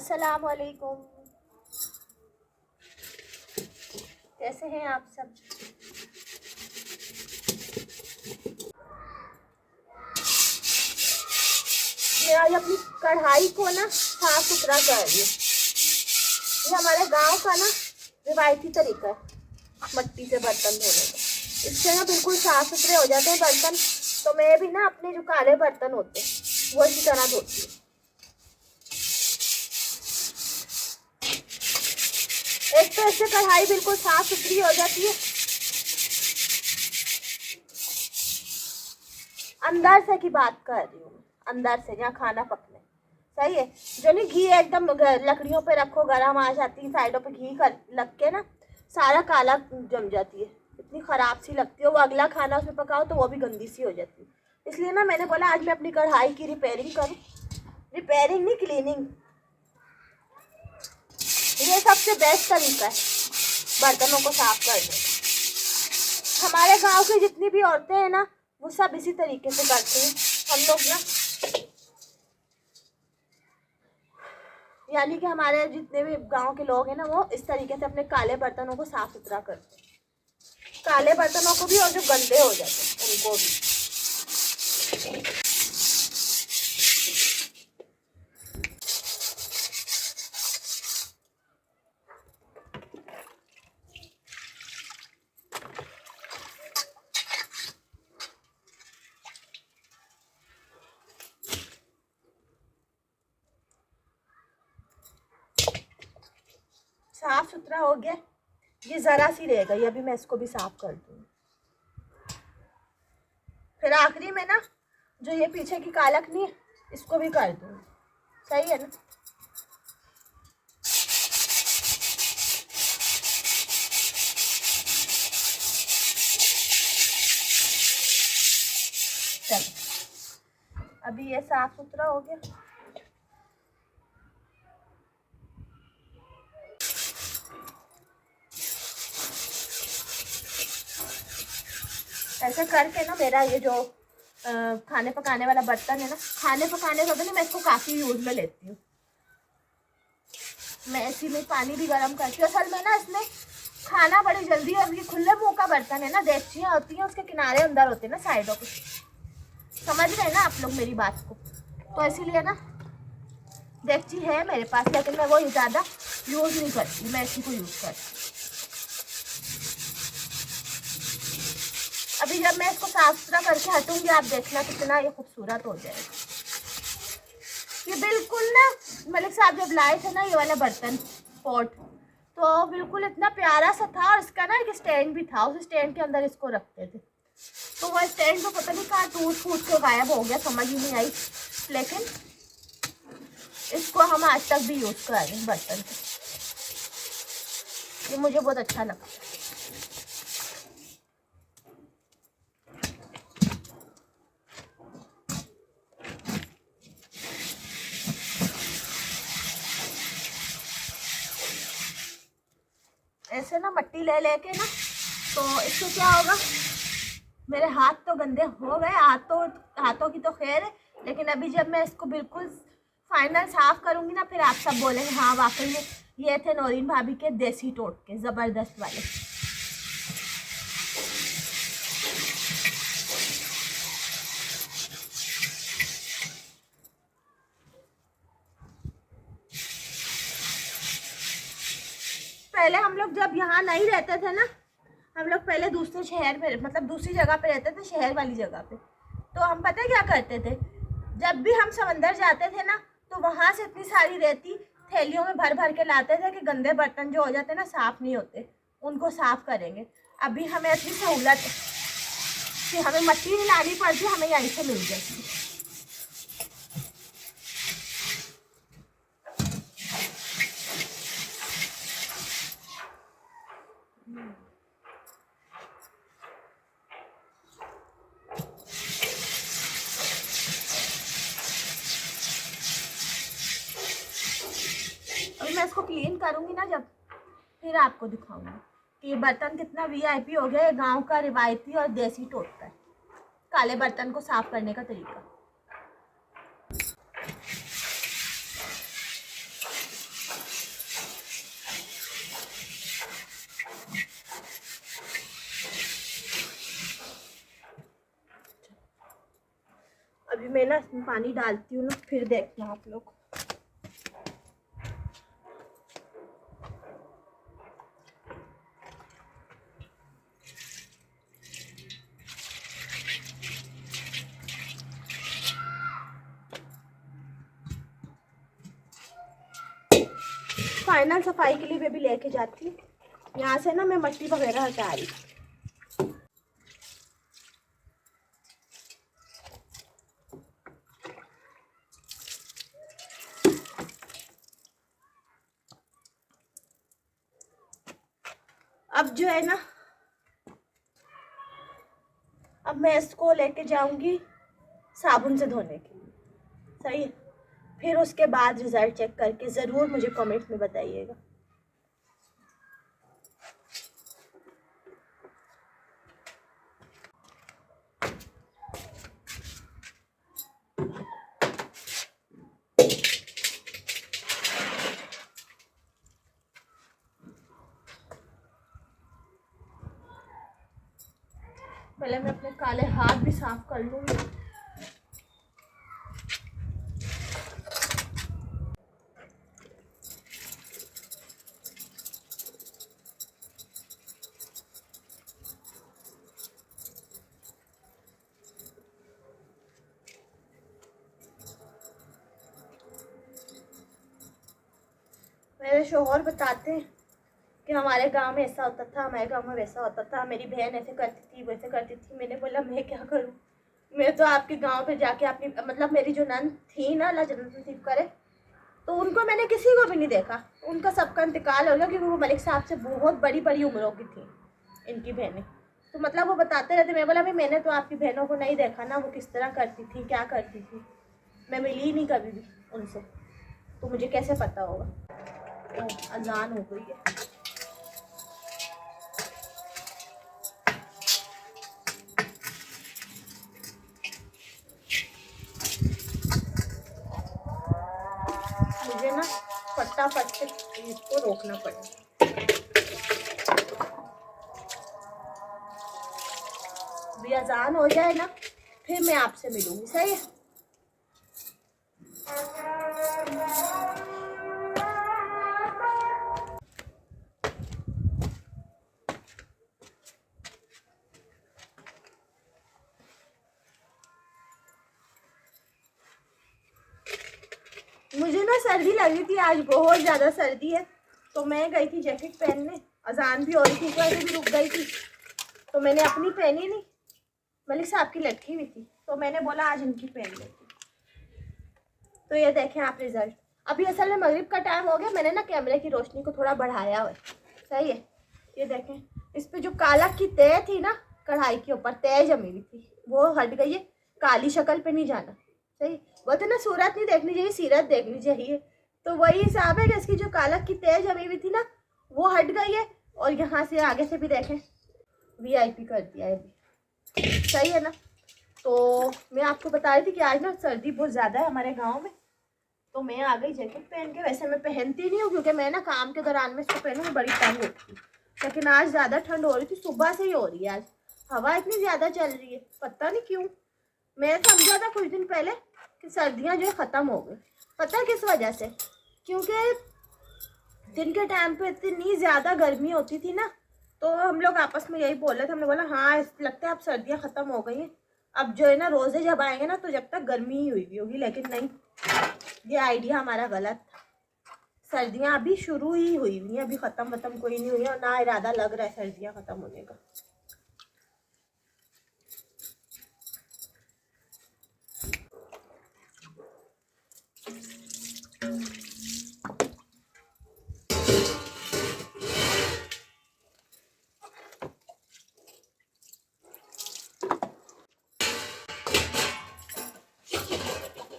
अस्सलाम वालेकुम। कैसे हैं आप सब? मैं आज अपनी कढ़ाई को ना साफ सुथरा कर रही हूँ। ये हमारे गांव का ना रिवायती तरीका है मट्टी से बर्तन धोने का। इससे ना बिल्कुल साफ सुथरे हो जाते हैं बर्तन। तो मैं भी ना अपने जो काले बर्तन होते हैं वो इसी तरह धोती हूँ। एक तो इससे कढ़ाई बिल्कुल साफ सुथरी हो जाती है। अंदर से की बात कर रही हूँ, अंदर से जहाँ खाना पकने सही है। जो नहीं घी एकदम लकड़ियों पे रखो, गर्म आ जाती है, साइडों पे घी कर लग के ना सारा काला जम जाती है, इतनी खराब सी लगती है। वो अगला खाना उसमें पकाओ तो वो भी गंदी सी हो जाती है। इसलिए ना मैंने बोला आज मैं अपनी कढ़ाई की रिपेयरिंग करूँ। रिपेयरिंग नहीं, क्लीनिंग। ये सबसे बेस्ट तरीका है बर्तनों को साफ करने का। हमारे गांव की जितनी भी औरतें हैं ना वो सब इसी तरीके से करती हैं। हम लोग ना यानी कि हमारे जितने भी गांव के लोग हैं ना वो इस तरीके से अपने काले बर्तनों को साफ सुथरा करते हैं। काले बर्तनों को भी और जो गंदे हो जाते हैं उनको भी। साफ सुथरा हो गया। ये जरा सी रह गई, अभी मैं इसको भी साफ कर दूँ। फिर आखिरी में ना जो ये पीछे की कालक नहीं है इसको भी कर दूँ। सही है ना? चलो अभी ये साफ सुथरा हो गया। ऐसा करके ना मेरा ये जो खाने पकाने वाला बर्तन है ना, खाने पकाने का तो नहीं, मैं इसको काफ़ी यूज़ में लेती हूँ। मैं इसी में पानी भी गर्म करती हूँ। असल में ना इसमें खाना बड़ी जल्दी, और ये खुले मुंह का बर्तन है ना, देगचियाँ होती हैं उसके किनारे अंदर होते हैं ना साइडों पे। समझ रहे हैं ना आप लोग मेरी बात को? तो इसीलिए ना देगची है मेरे पास, लेकिन मैं वो ज़्यादा यूज़ नहीं करती, मैं इसी को यूज़ करती। अभी जब मैं इसको साफ सुथरा करके हटूंगी आप देखना कितना ये खूबसूरत हो जाएगा। ये बिल्कुल ना मलिक साहब जब लाए थे ना ये वाला बर्तन पॉट, तो बिल्कुल इतना प्यारा सा था। और इसका ना एक स्टैंड भी था, उस स्टैंड के अंदर इसको रखते थे। तो वो स्टैंड तो पता नहीं कहाँ टूट फूट के गायब हो गया, समझ ही नहीं आई। लेकिन इसको हम आज तक भी यूज़ कर रहे हैं बर्तन को। ये मुझे बहुत अच्छा लगता है। ऐसे ना मट्टी ले लेके ना, तो इससे क्या होगा, मेरे हाथ तो गंदे हो गए, हाथों की तो खैर है। लेकिन अभी जब मैं इसको बिल्कुल फाइनल साफ करूंगी ना फिर आप सब बोलेंगे हाँ वाकई में ये थे नौरीन भाभी के देसी टोटके ज़बरदस्त वाले। पहले हम लोग जब यहाँ नहीं रहते थे ना, हम लोग पहले दूसरे शहर में, मतलब दूसरी जगह पे रहते थे, शहर वाली जगह पे। तो हम पता है क्या करते थे, जब भी हम समंदर जाते थे ना तो वहाँ से इतनी सारी रेती थैलियों में भर भर के लाते थे कि गंदे बर्तन जो हो जाते ना साफ़ नहीं होते, उनको साफ़ करेंगे। अभी हमें इतनी सहूलत है कि हमें मट्टी नहीं लानी पड़ती, हमें यहीं से मिल जाती। अभी मैं इसको क्लीन करूँगी ना जब, फिर आपको दिखाऊंगी कि ये बर्तन कितना वीआईपी हो गया। ये गांव का रिवायती और देसी टोटका है काले बर्तन को साफ करने का तरीका। अभी मैं ना इसमें पानी डालती हूँ ना, फिर देखना आप लोग। फाइनल सफाई के लिए मैं भी लेके जाती हूँ। यहाँ से ना मैं मट्टी वगैरह हटा रही। अब जो है ना, अब मैं इसको लेके जाऊंगी साबुन से धोने के लिए, सही है। फिर उसके बाद रिजल्ट चेक करके ज़रूर मुझे कमेंट में बताइएगा। पहले मैं अपने काले हाथ भी साफ कर लूँगी। मेरे शोहर बताते हैं कि हमारे गांव में ऐसा होता था, हमारे गांव में वैसा होता था, मेरी बहन ऐसे करती थी, वैसे करती थी। मैंने बोला मैं क्या करूं, मैं तो आपके गांव पे जाके अपनी, मतलब मेरी जो नंद थी ना, अल्लाह जन्नत नसीब करे, तो उनको मैंने किसी को भी नहीं देखा। उनका सबका इंतकाल हो गया, क्योंकि वो मलिक साहब से बहुत बड़ी बड़ी उम्रों की थी इनकी बहनें। तो मतलब वो बताते रहते। मैं बोला भाई मैंने तो आपकी बहनों को नहीं देखा ना, वो किस तरह करती थी, क्या करती थी, मैं मिली ही नहीं कभी भी उनसे, तो मुझे कैसे पता होगा। तो अजान हो गई है। मुझे ना फटाफट से इसको रोकना पड़ेगा। अभी अजान हो जाए ना, फिर मैं आपसे मिलूंगी, सही है। मुझे ना सर्दी लगी थी आज, बहुत ज़्यादा सर्दी है, तो मैं गई थी जैकेट पहनने। अजान भी हो रही थी, वैसे भी रुक गई थी, तो मैंने अपनी पहनी नहीं, मलिक साहब की लटकी हुई थी, तो मैंने बोला आज इनकी पहन लेती। तो ये देखें आप रिजल्ट। अभी असल में मगरिब का टाइम हो गया, मैंने ना कैमरे की रोशनी को थोड़ा बढ़ाया हुआ है, सही है। ये देखें, इस पर जो काला की तय थी ना, कढ़ाई के ऊपर तय जमी हुई थी, वो हट गई है। काली शक्ल पे नहीं जाना, सही। वो तो ना सूरत नहीं देखनी चाहिए, सीरत देखनी चाहिए। तो वही हिसाब है कि इसकी जो काला की तय जमी हुई थी ना, वो हट गई है। और यहाँ से आगे से भी देखें, VIP कर दिया है अभी, सही है ना। तो मैं आपको बता रही थी कि आज ना सर्दी बहुत ज़्यादा है हमारे गांव में, तो मैं आ गई जैकेट पहन के। वैसे मैं पहनती नहीं हूँ, क्योंकि मैं ना काम के दौरान में इसको पहनूँगी, बड़ी तंग होती है, लेकिन आज ज़्यादा ठंड हो रही थी, सुबह से ही हो रही है। आज हवा इतनी ज़्यादा चल रही है, पता नहीं क्यों। मैं समझा था कुछ दिन पहले कि सर्दियाँ जो है ख़त्म हो गई, पता है किस वजह से? क्योंकि दिन के टाइम पे इतनी ज़्यादा गर्मी होती थी ना, तो हम लोग आपस में यही बोल रहे थे। हमने बोला हाँ लगता है अब सर्दियाँ ख़त्म हो गई हैं, अब जो है ना रोज़े जब आएंगे ना, तो जब तक गर्मी ही हुई होगी। लेकिन नहीं, ये आइडिया हमारा गलत था। सर्दियाँ अभी शुरू ही हुई हुई हैं, अभी ख़त्म कोई नहीं हुई है, और ना इरादा लग रहा है सर्दियाँ ख़त्म होने का।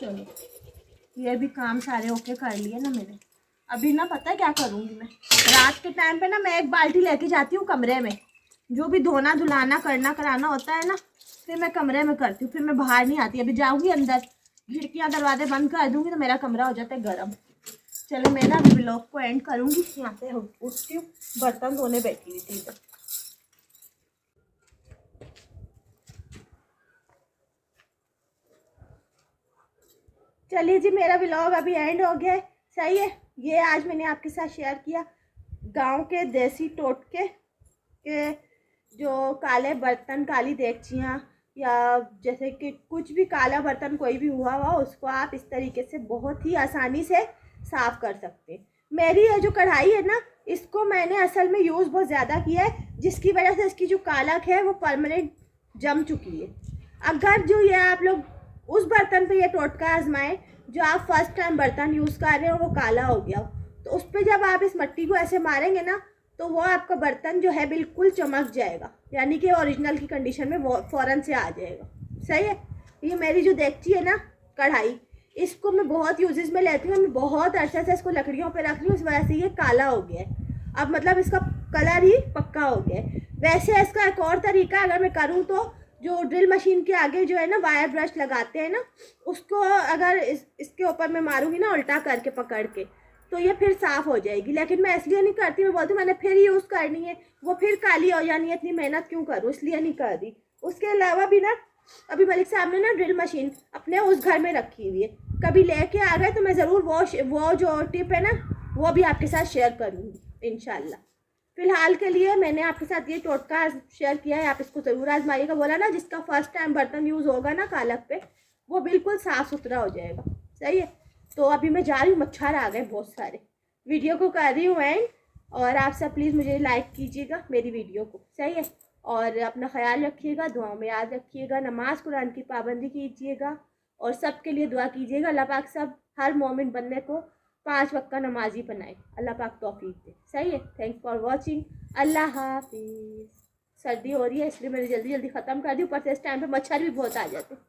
चलो ये भी काम सारे ओके कर लिए ना मैंने। अभी ना पता है क्या करूँगी मैं, रात के टाइम पे ना मैं एक बाल्टी लेके जाती हूँ कमरे में, जो भी धोना धुलाना करना कराना होता है ना, फिर मैं कमरे में करती हूँ, फिर मैं बाहर नहीं आती। अभी जाऊँगी अंदर, खिड़कियाँ दरवाजे बंद कर दूँगी, तो मेरा कमरा हो जाता है गर्म। चलो मैं ना अभी ब्लॉग को एंड करूँगी। यहाँ पे उठती हूँ, बर्तन धोने बैठी हुई थी इधर। चलिए जी, मेरा ब्लॉग अभी एंड हो गया है। सही है, ये आज मैंने आपके साथ शेयर किया गांव के देसी टोटके के, जो काले बर्तन, काली देगचियाँ, या जैसे कि कुछ भी काला बर्तन कोई भी हुआ उसको आप इस तरीके से बहुत ही आसानी से साफ़ कर सकते हैं। मेरी ये जो कढ़ाई है ना, इसको मैंने असल में यूज़ बहुत ज़्यादा किया है, जिसकी वजह से इसकी जो कालक है वो परमानेंट जम चुकी है। अगर जो ये आप लोग उस बर्तन पे ये टोटका आजमाएं जो आप फर्स्ट टाइम बर्तन यूज़ कर रहे हो, वो काला हो गया हो, तो उस पर जब आप इस मिट्टी को ऐसे मारेंगे ना, तो वो आपका बर्तन जो है बिल्कुल चमक जाएगा, यानी कि ओरिजिनल की कंडीशन में वो फ़ौरन से आ जाएगा। सही है। ये मेरी जो देगची है ना, कढ़ाई, इसको मैं बहुत यूजेस में लेती हूँ। मैं बहुत अरसे से इसको लकड़ियों पे रख रही हूँ, इस वजह से ये काला हो गया है। अब मतलब इसका कलर ही पक्का हो गया है। वैसे इसका एक और तरीका अगर मैं करूँ तो, जो ड्रिल मशीन के आगे जो है ना वायर ब्रश लगाते हैं ना, उसको अगर इसके ऊपर मैं मारूंगी ना उल्टा करके पकड़ के, तो ये फिर साफ़ हो जाएगी। लेकिन मैं इसलिए नहीं करती, मैं बोलती हूँ मैंने फिर यूज़ करनी है, वो फिर काली हो जानी है, इतनी मेहनत क्यों करूँ, इसलिए नहीं कर रही। उसके अलावा भी ना, अभी मलिक साहब ने ना ड्रिल मशीन अपने उस घर में रखी हुई है, कभी लेके आ गए तो मैं ज़रूर वो जो टिप है ना, वो भी आपके साथ शेयर करूँगी इंशाल्लाह। फिलहाल के लिए मैंने आपके साथ ये टोटका शेयर किया है, आप इसको ज़रूर आजमाइएगा। बोला ना, जिसका फर्स्ट टाइम बर्तन यूज़ होगा ना कालक पे, वो बिल्कुल साफ़ सुथरा हो जाएगा। सही है। तो अभी मैं जा रही हूँ, मच्छर आ गए बहुत सारे। वीडियो को कर रही हूँ एंड, और आप सब प्लीज़ मुझे लाइक कीजिएगा मेरी वीडियो को। सही है। और अपना ख्याल रखिएगा, दुआओं में याद रखिएगा, नमाज कुरान की पाबंदी कीजिएगा, और सबके लिए दुआ कीजिएगा। अल्लाह पाक सब हर मोमिन बंदे को 5 वक्त का नमाजी बनाए, अल्लाह पाक तौफीक दे। सही है। Thanks for watching. अल्लाह हाफिज़। सर्दी हो रही है इसलिए मैंने जल्दी जल्दी ख़त्म कर दी, ऊपर से इस टाइम पे मच्छर भी बहुत आ जाते हैं।